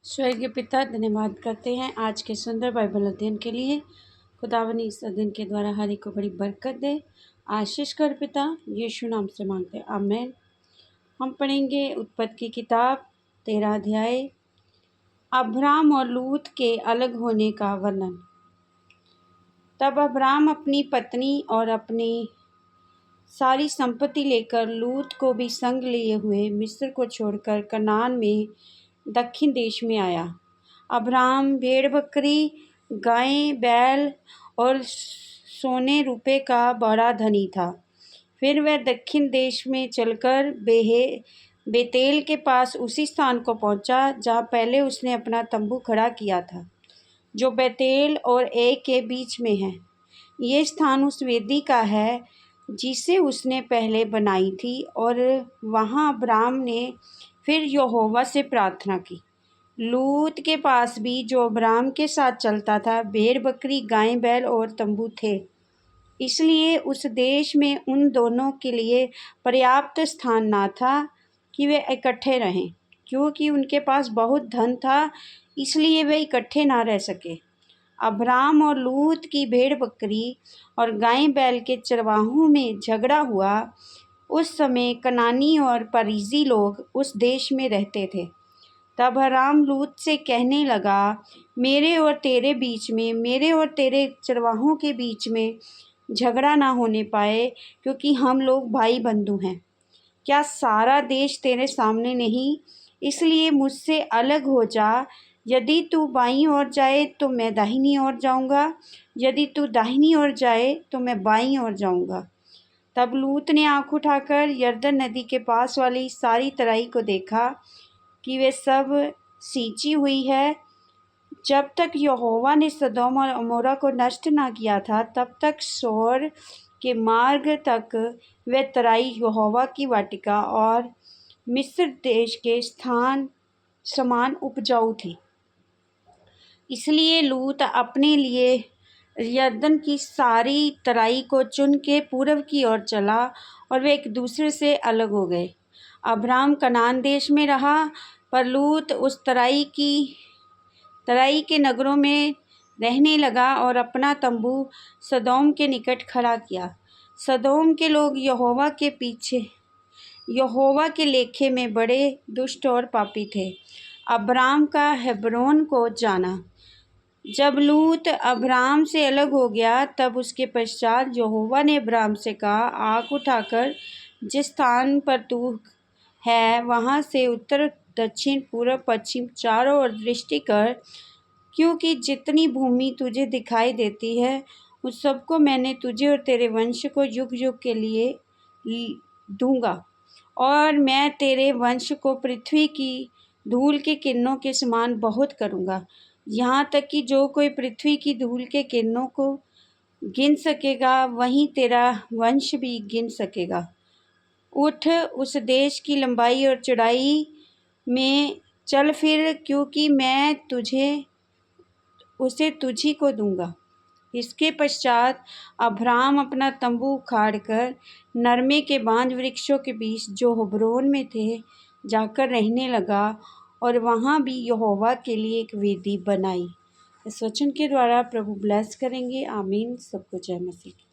स्वर्गीय पिता धन्यवाद करते हैं आज के सुंदर बाइबल अध्ययन के लिए। खुदावन इस अध्ययन के द्वारा हर एक को बड़ी बरकत दे, आशीष कर पिता, यीशु नाम से मांगते हैं, आमीन। हम पढ़ेंगे उत्पत्ति की किताब 13 अध्याय, अब्राम और लूत के अलग होने का वर्णन। तब अब्राम अपनी पत्नी और अपनी सारी संपत्ति लेकर लूत को भी संग लिए हुए मिस्र को छोड़कर कनान में दक्षिण देश में आया। अब्राम भेड़ बकरी, गायें, बैल और सोने रुपये का बड़ा धनी था। फिर वह दक्षिण देश में चलकर बेतेल के पास उसी स्थान को पहुंचा जहां पहले उसने अपना तंबू खड़ा किया था, जो बेतेल और ए के बीच में है। ये स्थान उस वेदी का है जिसे उसने पहले बनाई थी, और वहां अब्राम ने फिर यहोवा से प्रार्थना की। लूत के पास भी, जो अब्राम के साथ चलता था, भेड़ बकरी, गायें, बैल और तंबू थे। इसलिए उस देश में उन दोनों के लिए पर्याप्त स्थान न था कि वे इकट्ठे रहें, क्योंकि उनके पास बहुत धन था, इसलिए वे इकट्ठे ना रह सके। अब्राम और लूत की भेड़ बकरी और गायें बैल के चरवाहों में झगड़ा हुआ। उस समय कनानी और परिजी लोग उस देश में रहते थे। तब अब्राम लूत से कहने लगा, मेरे और तेरे बीच में, मेरे और तेरे चरवाहों के बीच में झगड़ा ना होने पाए, क्योंकि हम लोग भाई बंधु हैं। क्या सारा देश तेरे सामने नहीं? इसलिए मुझसे अलग हो जा। यदि तू बाईं ओर जाए तो मैं दाहिनी ओर जाऊंगा, यदि तू दाहिनी ओर जाए तो मैं बाईं ओर जाऊंगा। तब लूत ने आँख उठाकर यरदन नदी के पास वाली सारी तराई को देखा कि वे सब सींची हुई है। जब तक यहोवा ने सदोम और अमोरा को नष्ट ना किया था, तब तक सोर के मार्ग तक वे तराई यहोवा की वाटिका और मिस्र देश के स्थान समान उपजाऊ थी। इसलिए लूत अपने लिए यरदन की सारी तराई को चुन के पूर्व की ओर चला, और वे एक दूसरे से अलग हो गए। अब्राम कनान देश में रहा, पर लूत उस तराई के नगरों में रहने लगा और अपना तंबू सदोम के निकट खड़ा किया। सदोम के लोग यहोवा के लेखे में बड़े दुष्ट और पापी थे। अब्राम का हेब्रोन को जाना। जब लूत अब्राम से अलग हो गया, तब उसके पश्चात यहोवा ने अब्राम से कहा, आँख उठाकर जिस स्थान पर तू है वहाँ से उत्तर, दक्षिण, पूर्व, पश्चिम चारों ओर दृष्टि कर, क्योंकि जितनी भूमि तुझे दिखाई देती है उस सबको मैंने तुझे और तेरे वंश को युग युग के लिए दूंगा, और मैं तेरे वंश को पृथ्वी की धूल के किरणों के समान बहुत करूँगा, यहाँ तक कि जो कोई पृथ्वी की धूल के किरणों को गिन सकेगा, वहीं तेरा वंश भी गिन सकेगा। उठ, उस देश की लंबाई और चौड़ाई में चल फिर, क्योंकि मैं उसे तुझी को दूंगा। इसके पश्चात अब्राम अपना तंबू उखाड़कर नरमे के बांज वृक्षों के बीच, जो हेब्रोन में थे, जाकर रहने लगा, और वहाँ भी यहोवा के लिए एक वेदी बनाई। इस वचन के द्वारा प्रभु ब्लेस करेंगे। आमीन। सबको जय मसीह।